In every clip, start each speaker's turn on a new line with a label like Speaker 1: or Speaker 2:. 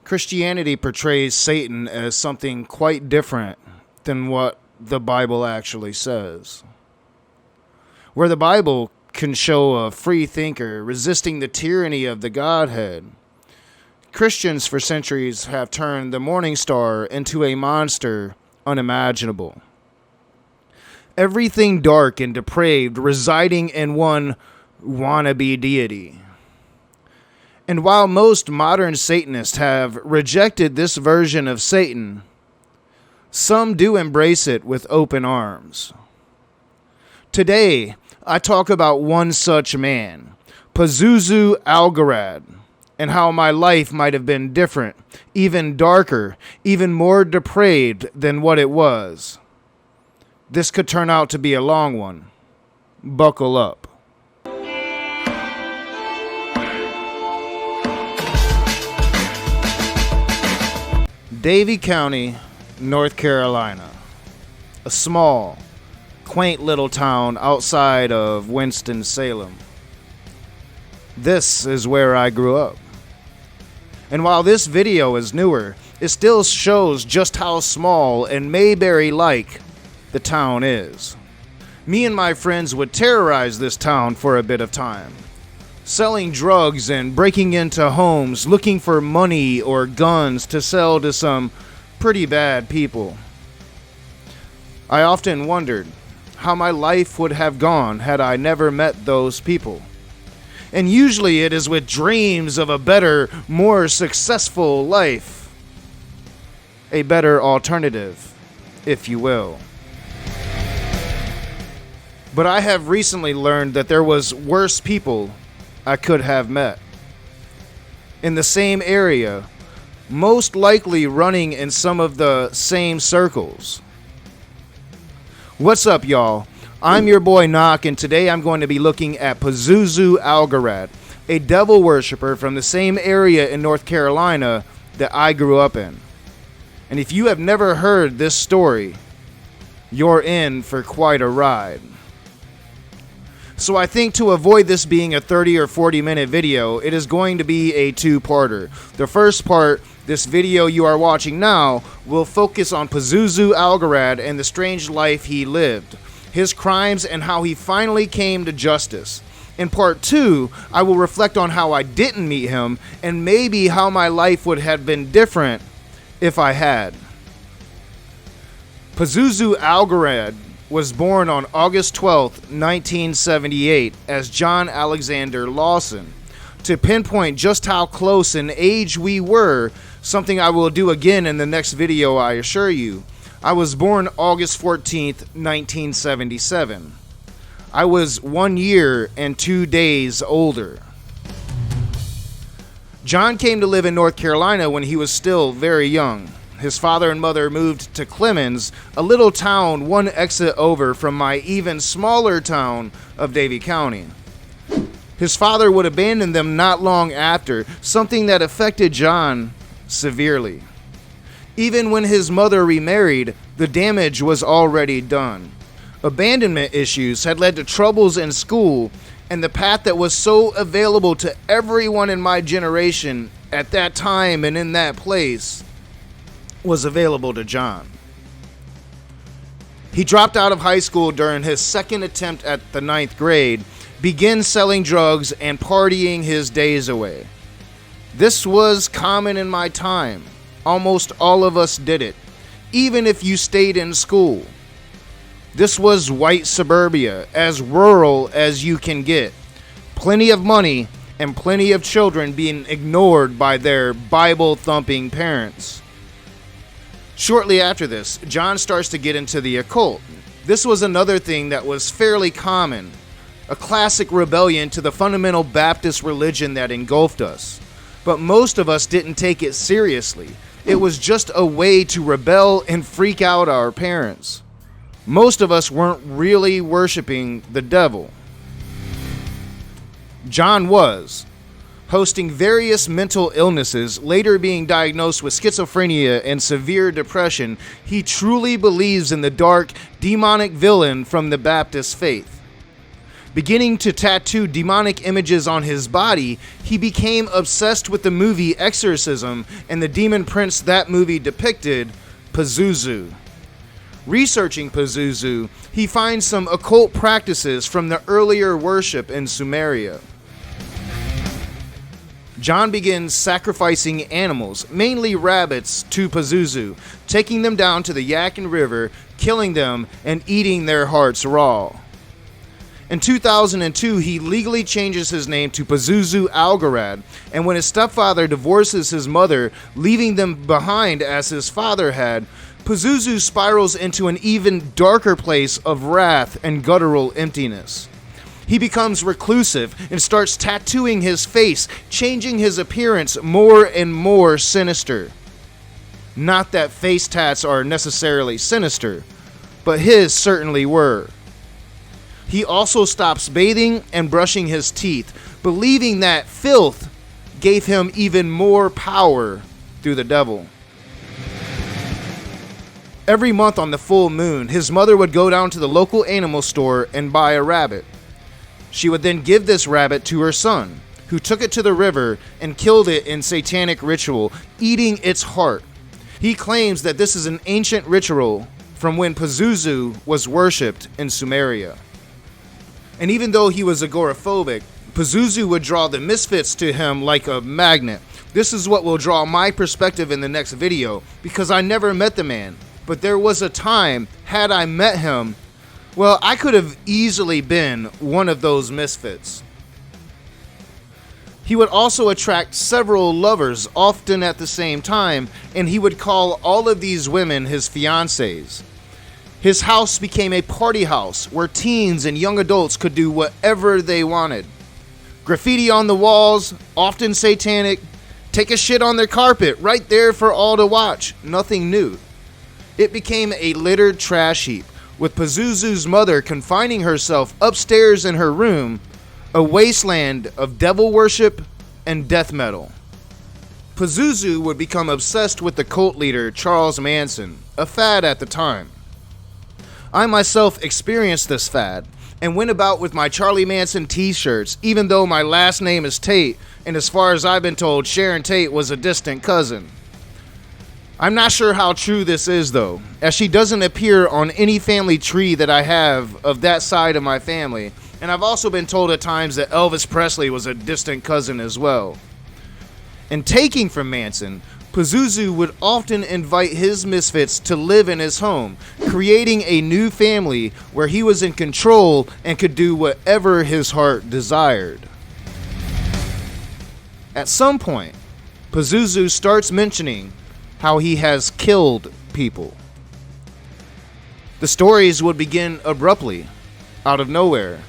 Speaker 1: Christianity portrays Satan as something quite different than what the Bible actually says. Where the Bible can show a free thinker resisting the tyranny of the Godhead, Christians for centuries have turned the morning star into a monster unimaginable. Everything dark and depraved residing in one wannabe deity. And while most modern Satanists have rejected this version of Satan, some do embrace it with open arms. Today, I talk about one such man, Pazuzu Algerad, and how my life might have been different, even darker, even more depraved than what it was. This could turn out to be a long one. Buckle up. Davie County, North Carolina. A small, quaint little town outside of Winston-Salem. This is where I grew up. And while this video is newer, it still shows just how small and Mayberry-like the town is. Me and my friends would terrorize this town for a bit of time, selling drugs and breaking into homes looking for money or guns to sell to some pretty bad people. I often wondered how my life would have gone had I never met those people. And usually it is with dreams of a better, more successful life. A better alternative, if you will. But I have recently learned that there was worse people I could have met. In the same area, most likely running in some of the same circles. What's up, y'all? I'm your boy Knock, and today I'm going to be looking at Pazuzu Algerad, a devil worshiper from the same area in North Carolina that I grew up in. And if you have never heard this story, you're in for quite a ride. So I think to avoid this being a 30 or 40 minute video, it is going to be a two-parter. The first part, this video you are watching now, will focus on Pazuzu Algerad and the strange life he lived, his crimes, and how he finally came to justice. In part 2, I will reflect on how I didn't meet him and maybe how my life would have been different if I had. Pazuzu Algerad was born on August 12, 1978, as John Alexander Lawson. To pinpoint just how close in age we were, something I will do again in the next video, I assure you, I was born August 14, 1977. I was 1 year and 2 days older. John came to live in North Carolina when he was still very young. His father and mother moved to Clemens, a little town one exit over from my even smaller town of Davie County. His father would abandon them not long after, something that affected John severely. Even when his mother remarried, the damage was already done. Abandonment issues had led to troubles in school, and the path that was so available to everyone in my generation at that time and in that place was available to John. He dropped out of high school during his second attempt at the 9th grade, began selling drugs and partying his days away. This was common in my time. Almost all of us did it, even if you stayed in school. This was white suburbia, as rural as you can get. Plenty of money and plenty of children being ignored by their Bible-thumping parents. Shortly after this, John starts to get into the occult. This was another thing that was fairly common, a classic rebellion to the fundamental Baptist religion that engulfed us. But most of us didn't take it seriously. It was just a way to rebel and freak out our parents. Most of us weren't really worshiping the devil. John was, hosting various mental illnesses, later being diagnosed with schizophrenia and severe depression. He truly believes in the dark, demonic villain from the Baptist faith. Beginning to tattoo demonic images on his body, he became obsessed with the movie Exorcism and the demon prince that movie depicted, Pazuzu. Researching Pazuzu, he finds some occult practices from the earlier worship in Sumeria. John begins sacrificing animals, mainly rabbits, to Pazuzu, taking them down to the Yadkin River, killing them, and eating their hearts raw. In 2002, he legally changes his name to Pazuzu Algerad, and when his stepfather divorces his mother, leaving them behind as his father had, Pazuzu spirals into an even darker place of wrath and guttural emptiness. He becomes reclusive and starts tattooing his face, changing his appearance more and more sinister. Not that face tats are necessarily sinister, but his certainly were. He also stops bathing and brushing his teeth, believing that filth gave him even more power through the devil. Every month on the full moon, his mother would go down to the local animal store and buy a rabbit. She would then give this rabbit to her son, who took it to the river and killed it in satanic ritual, eating its heart. He claims that this is an ancient ritual from when Pazuzu was worshipped in Sumeria. And even though he was agoraphobic, Pazuzu would draw the misfits to him like a magnet. This is what will draw my perspective in the next video, because I never met the man. But there was a time, had I met him, well, I could have easily been one of those misfits. He would also attract several lovers, often at the same time, and he would call all of these women his fiancées. His house became a party house where teens and young adults could do whatever they wanted. Graffiti on the walls, often satanic, take a shit on their carpet, right there for all to watch, nothing new. It became a littered trash heap, with Pazuzu's mother confining herself upstairs in her room, a wasteland of devil worship and death metal. Pazuzu would become obsessed with the cult leader Charles Manson, a fad at the time. I myself experienced this fad and went about with my Charlie Manson t-shirts, even though my last name is Tate, and as far as I've been told, Sharon Tate was a distant cousin. I'm not sure how true this is though, as she doesn't appear on any family tree that I have of that side of my family, and I've also been told at times that Elvis Presley was a distant cousin as well. In taking from Manson, Pazuzu would often invite his misfits to live in his home, creating a new family where he was in control and could do whatever his heart desired. At some point, Pazuzu starts mentioning how he has killed people. The stories would begin abruptly, out of nowhere,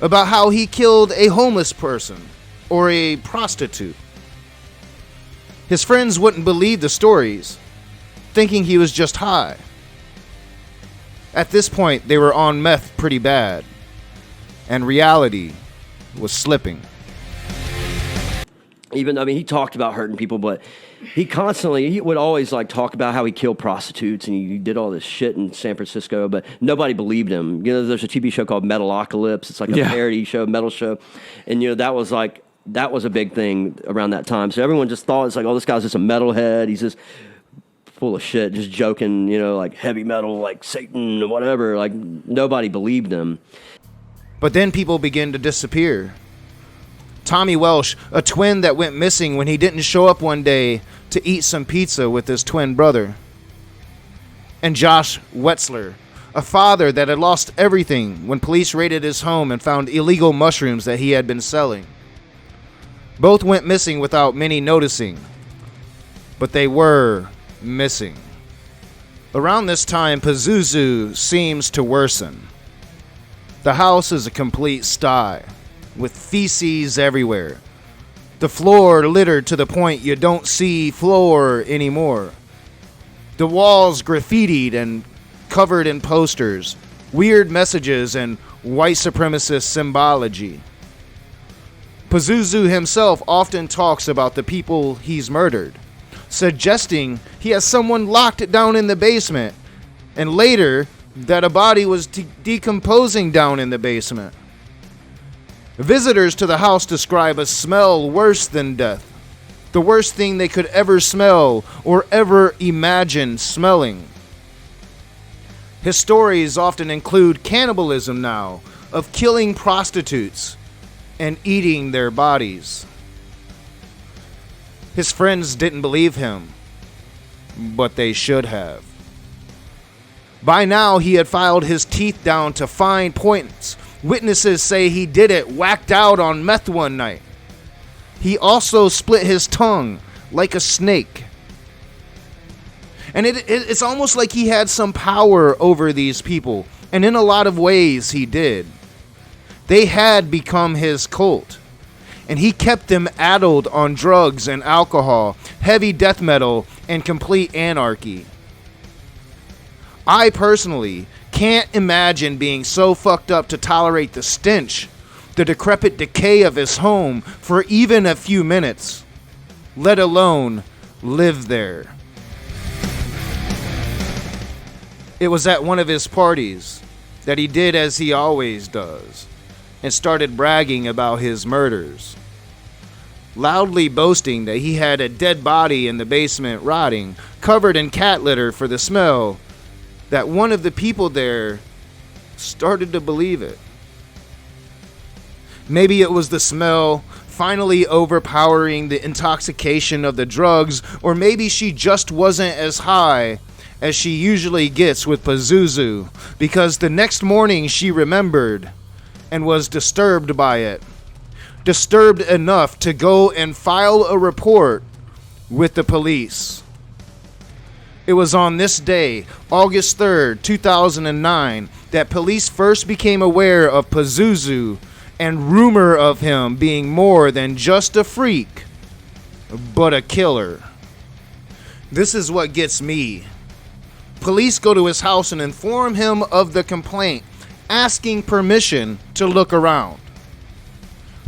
Speaker 1: about how he killed a homeless person or a prostitute. His friends wouldn't believe the stories, thinking he was just high. At this point, they were on meth pretty bad, and reality was slipping.
Speaker 2: Even, I mean, he talked about hurting people, but he would always like talk about how he killed prostitutes and he did all this shit in San Francisco, but nobody believed him. You know, there's a TV show called Metalocalypse. It's like a parody show, metal show. And, you know, that was a big thing around that time. So everyone just thought, it's like, oh, this guy's just a metalhead. He's just full of shit, just joking, you know, like heavy metal, like Satan, whatever. Like, nobody believed him.
Speaker 1: But then people began to disappear. Tommy Welsh, a twin that went missing when he didn't show up one day to eat some pizza with his twin brother. And Josh Wetzler, a father that had lost everything when police raided his home and found illegal mushrooms that he had been selling. Both went missing without many noticing, but they were missing. Around this time, Pazuzu seems to worsen. The house is a complete sty, with feces everywhere. The floor littered to the point you don't see floor anymore. The walls graffitied and covered in posters, weird messages, and white supremacist symbology. Pazuzu himself often talks about the people he's murdered, suggesting he has someone locked down in the basement, and later that a body was decomposing down in the basement. Visitors to the house describe a smell worse than death, the worst thing they could ever smell or ever imagine smelling. His stories often include cannibalism now, of killing prostitutes and eating their bodies. His friends didn't believe him, but they should have. By now, he had filed his teeth down to fine points. Witnesses say he did it whacked out on meth one night. He also split his tongue like a snake. And it's almost like he had some power over these people. And in a lot of ways, he did. They had become his cult. And he kept them addled on drugs and alcohol, heavy death metal, and complete anarchy. I personally can't imagine being so fucked up to tolerate the stench, the decrepit decay of his home for even a few minutes, let alone live there. It was at one of his parties that he did as he always does and started bragging about his murders, loudly boasting that he had a dead body in the basement rotting, covered in cat litter for the smell, that one of the people there started to believe it. Maybe it was the smell finally overpowering the intoxication of the drugs, or maybe she just wasn't as high as she usually gets with Pazuzu, because the next morning she remembered and was disturbed by it. Disturbed enough to go and file a report with the police. It was on this day, August 3rd, 2009, that police first became aware of Pazuzu and rumor of him being more than just a freak, but a killer. This is what gets me. Police go to his house and inform him of the complaint, asking permission to look around.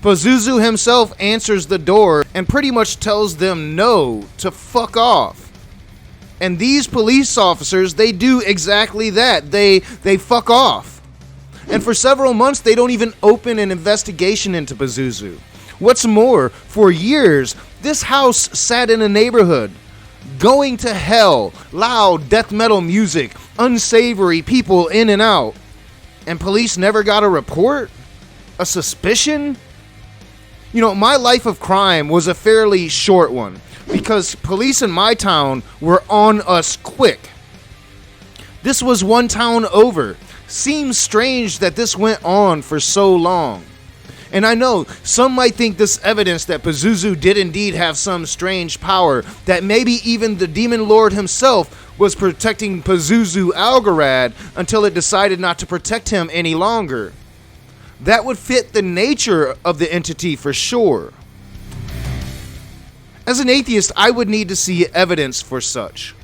Speaker 1: Pazuzu himself answers the door and pretty much tells them no, to fuck off. And these police officers, they do exactly that. They fuck off. And for several months, they don't even open an investigation into Pazuzu. What's more, for years, this house sat in a neighborhood, going to hell, loud death metal music, unsavory people in and out. And police never got a report? A suspicion? You know, my life of crime was a fairly short one, because police in my town were on us quick. This was one town over. Seems strange that this went on for so long. And I know some might think this evidence that Pazuzu did indeed have some strange power, that maybe even the demon lord himself was protecting Pazuzu Algerad until it decided not to protect him any longer. That would fit the nature of the entity for sure. As an atheist, I would need to see evidence for such.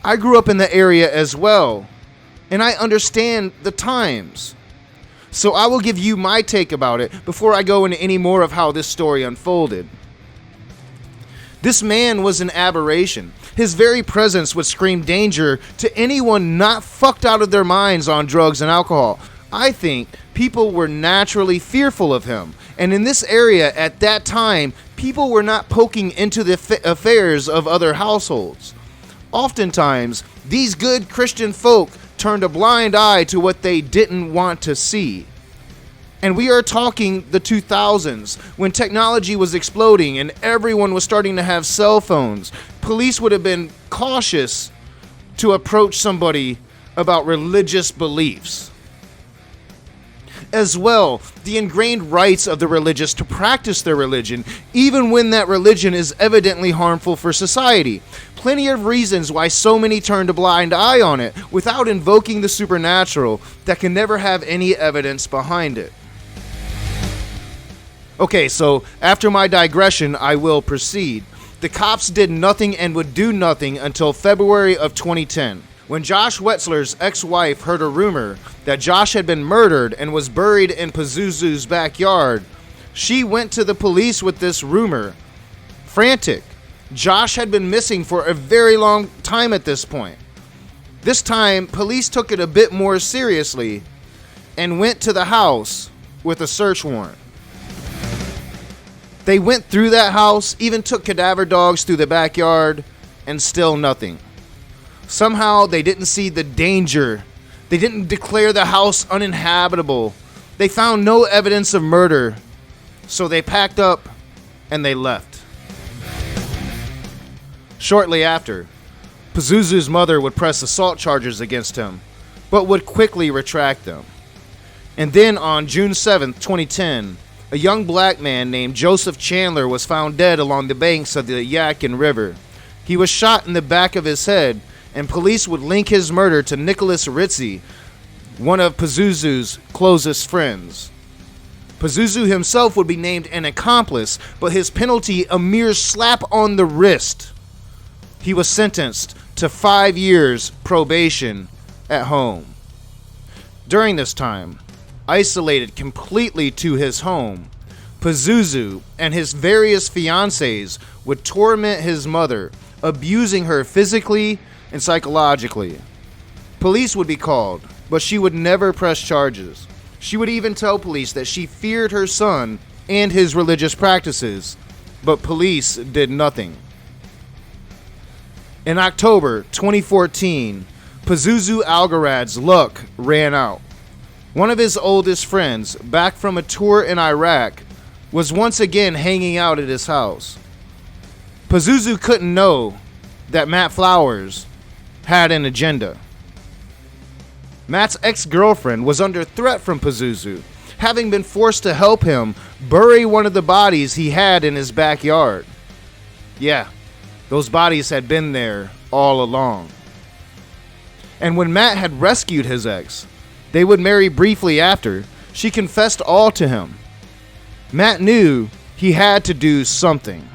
Speaker 1: I grew up in the area as well, and I understand the times. So I will give you my take about it before I go into any more of how this story unfolded. This man was an aberration. His very presence would scream danger to anyone not fucked out of their minds on drugs and alcohol. I think people were naturally fearful of him. And in this area at that time, people were not poking into the affairs of other households. Oftentimes, these good Christian folk turned a blind eye to what they didn't want to see. And we are talking the 2000s, when technology was exploding and everyone was starting to have cell phones. Police would have been cautious to approach somebody about religious beliefs. As well, the ingrained rights of the religious to practice their religion, even when that religion is evidently harmful for society. Plenty of reasons why so many turned a blind eye on it without invoking the supernatural that can never have any evidence behind it. Okay, so after my digression, I will proceed. The cops did nothing and would do nothing until February of 2010. When Josh Wetzler's ex-wife heard a rumor that Josh had been murdered and was buried in Pazuzu's backyard, she went to the police with this rumor. Frantic. Josh had been missing for a very long time at this point. This time, police took it a bit more seriously and went to the house with a search warrant. They went through that house, even took cadaver dogs through the backyard, and still nothing. Somehow they didn't see the danger. They didn't declare the house uninhabitable. They found no evidence of murder, so they packed up and they left. Shortly after, Pazuzu's mother would press assault charges against him, but would quickly retract them. And then on June 7th, 2010, a young black man named Joseph Chandler was found dead along the banks of the Yadkin River. He was shot in the back of his head, and police would link his murder to Nicholas Ritzie, one of Pazuzu's closest friends. Pazuzu himself would be named an accomplice, but his penalty a mere slap on the wrist. He was sentenced to 5 years probation at home. During this time, isolated completely to his home, Pazuzu and his various fiancées would torment his mother, abusing her physically and psychologically. Police would be called, but she would never press charges. She would even tell police that she feared her son and his religious practices, but police did nothing. In October 2014, Pazuzu Algerad's luck ran out. One of his oldest friends, back from a tour in Iraq, was once again hanging out at his house. Pazuzu couldn't know that Matt Flowers had an agenda. Matt's ex-girlfriend was under threat from Pazuzu, having been forced to help him bury one of the bodies he had in his backyard. Yeah, those bodies had been there all along. And when Matt had rescued his ex, they would marry briefly after, she confessed all to him. Matt knew he had to do something.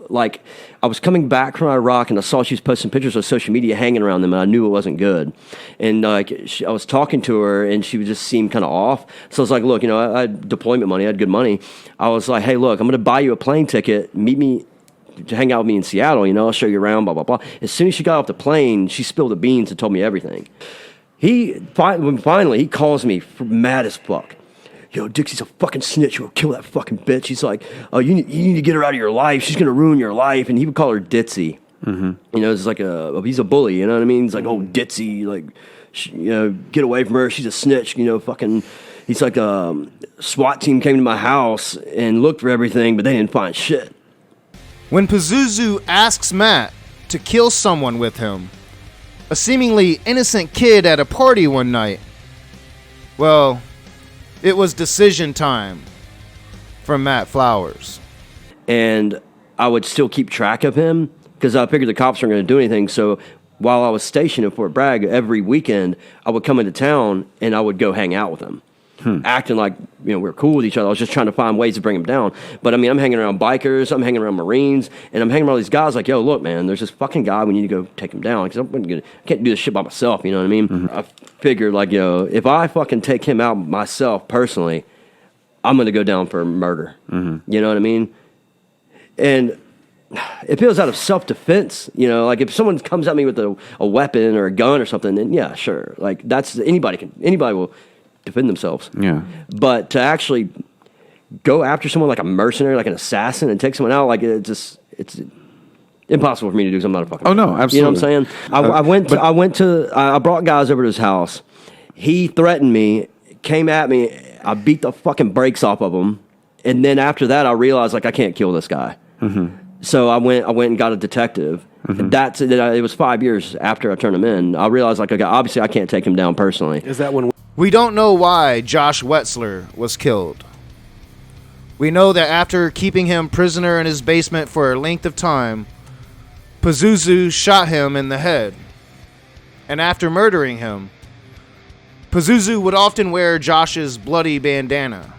Speaker 2: Like, I was coming back from Iraq and I saw she was posting pictures on social media hanging around them, and I knew it wasn't good. And I was talking to her and she just seemed kind of off. So I was like, look, I had deployment money, I had good money. I was like, hey, look, I'm going to buy you a plane ticket, meet me to hang out with me in Seattle, I'll show you around, blah, blah, blah. As soon as she got off the plane, she spilled the beans and told me everything. Finally, he calls me mad as fuck. Yo, Dixie's a fucking snitch. You'll kill that fucking bitch. He's like, oh, you need to get her out of your life. She's going to ruin your life. And he would call her Ditzy. Mm-hmm. It's like he's a bully, you know what I mean? He's like, oh, Ditzy, like, get away from her. She's a snitch, fucking. He's like, SWAT team came to my house and looked for everything, but they didn't find shit.
Speaker 1: When Pazuzu asks Matt to kill someone with him, a seemingly innocent kid at a party one night, well, it was decision time for Matt Flowers.
Speaker 2: And I would still keep track of him because I figured the cops weren't going to do anything. So while I was stationed in Fort Bragg, every weekend I would come into town and I would go hang out with him. Acting like we were cool with each other. I was just trying to find ways to bring him down. But I'm hanging around bikers, I'm hanging around Marines, and I'm hanging around these guys like, yo, look, man, there's this fucking guy. We need to go take him down because I can't do this shit by myself. You know what I mean? Mm-hmm. I figured like, if I fucking take him out myself personally, I'm gonna go down for murder. Mm-hmm. You know what I mean? And if it was out of self-defense, like if someone comes at me with a weapon or a gun or something, then yeah, sure. Like anybody will defend themselves. Yeah. But to actually go after someone like a mercenary, like an assassin, and take someone out, like it's impossible for me to do because I'm not a fucking.
Speaker 3: Oh no, absolutely.
Speaker 2: You know what I'm saying? I brought guys over to his house. He threatened me, came at me. I beat the fucking brakes off of him, and then after that, I realized like I can't kill this guy. Mm-hmm. So I went and got a detective. Mm-hmm. It was 5 years after I turned him in. I realized like obviously I can't take him down personally.
Speaker 4: Is that when?
Speaker 1: We don't know why Josh Wetzler was killed. We know that after keeping him prisoner in his basement for a length of time, Pazuzu shot him in the head. And after murdering him, Pazuzu would often wear Josh's bloody bandana,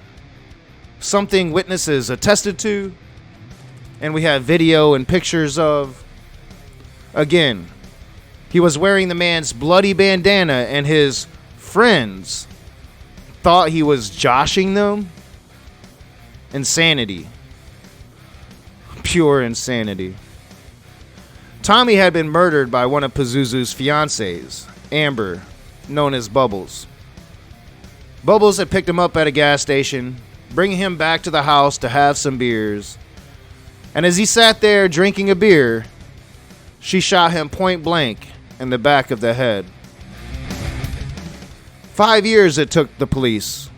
Speaker 1: something witnesses attested to, and we have video and pictures of. Again, he was wearing the man's bloody bandana, and his friends thought he was joshing them. Insanity. Pure insanity. Tommy had been murdered by one of Pazuzu's fiancées, Amber, known as Bubbles. Bubbles had picked him up at a gas station, bringing him back to the house to have some beers. And as he sat there drinking a beer, she shot him point blank in the back of the head. 5 years it took the police.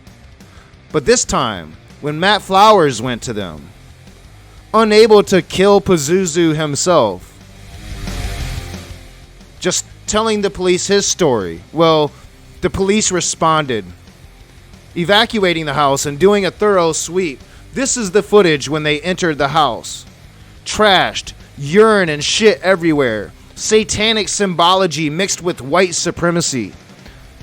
Speaker 1: But this time, when Matt Flowers went to them, unable to kill Pazuzu himself, just telling the police his story, well, the police responded, evacuating the house and doing a thorough sweep. This is the footage when they entered the house. Trashed, urine and shit everywhere. Satanic symbology mixed with white supremacy.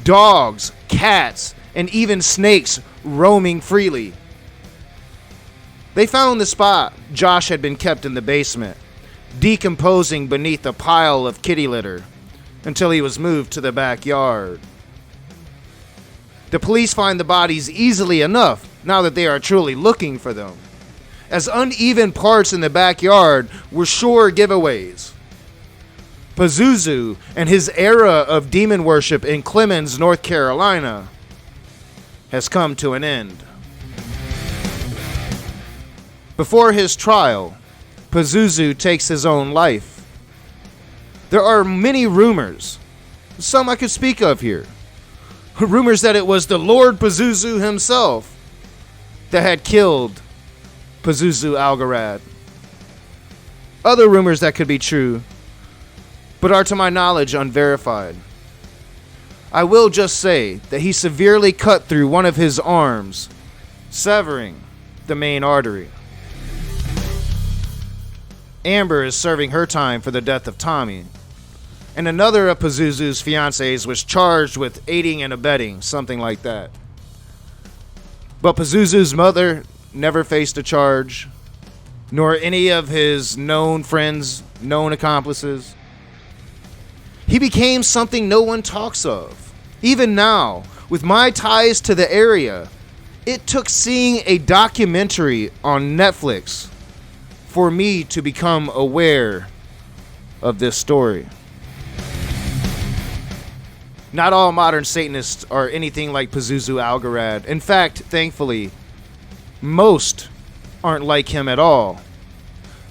Speaker 1: Dogs, cats, and even snakes roaming freely. They found the spot Josh had been kept in the basement, decomposing beneath a pile of kitty litter until he was moved to the backyard. The police find the bodies easily enough now that they are truly looking for them, as uneven parts in the backyard were sure giveaways. Pazuzu and his era of demon worship in Clemens, North Carolina, has come to an end. Before his trial, Pazuzu takes his own life. There are many rumors, some I could speak of here. Rumors that it was the Lord Pazuzu himself that had killed Pazuzu Algerad. Other rumors that could be true, but are to my knowledge unverified. I will just say that he severely cut through one of his arms, severing the main artery. Amber is serving her time for the death of Tommy, and another of Pazuzu's fiancés was charged with aiding and abetting, something like that. But Pazuzu's mother never faced a charge, nor any of his known friends, known accomplices. He became something no one talks of. Even now, with my ties to the area, it took seeing a documentary on Netflix for me to become aware of this story. Not all modern Satanists are anything like Pazuzu Algerad. In fact, thankfully, most aren't like him at all.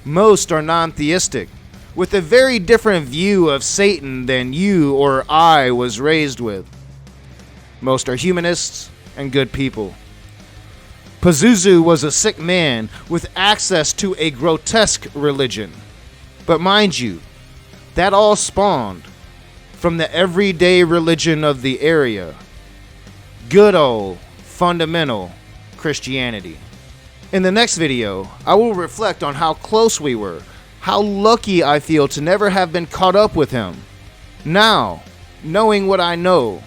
Speaker 1: Most are non-theistic, with a very different view of Satan than you or I was raised with. Most are humanists and good people. Pazuzu was a sick man with access to a grotesque religion. But mind you, that all spawned from the everyday religion of the area. Good old fundamental Christianity. In the next video, I will reflect on how close we were, how lucky I feel to never have been caught up with him. Now, knowing what I know,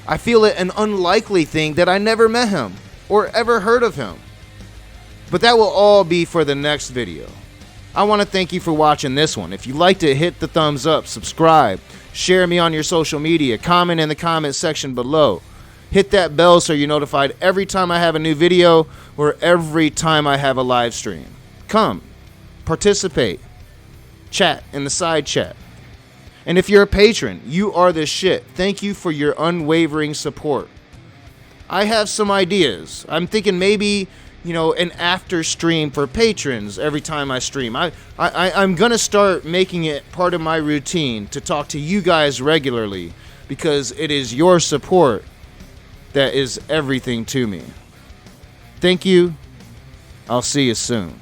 Speaker 1: I feel it an unlikely thing that I never met him or ever heard of him. But that will all be for the next video. I want to thank you for watching this one. If you liked it, hit the thumbs up, subscribe, share me on your social media, comment in the comment section below. Hit that bell so you're notified every time I have a new video or every time I have a live stream. Come, participate, chat in the side chat. And if you're a patron, you are the shit. Thank you for your unwavering support. I have some ideas. I'm thinking maybe, an after stream for patrons every time I stream. I'm going to start making it part of my routine to talk to you guys regularly because it is your support that is everything to me. Thank you. I'll see you soon.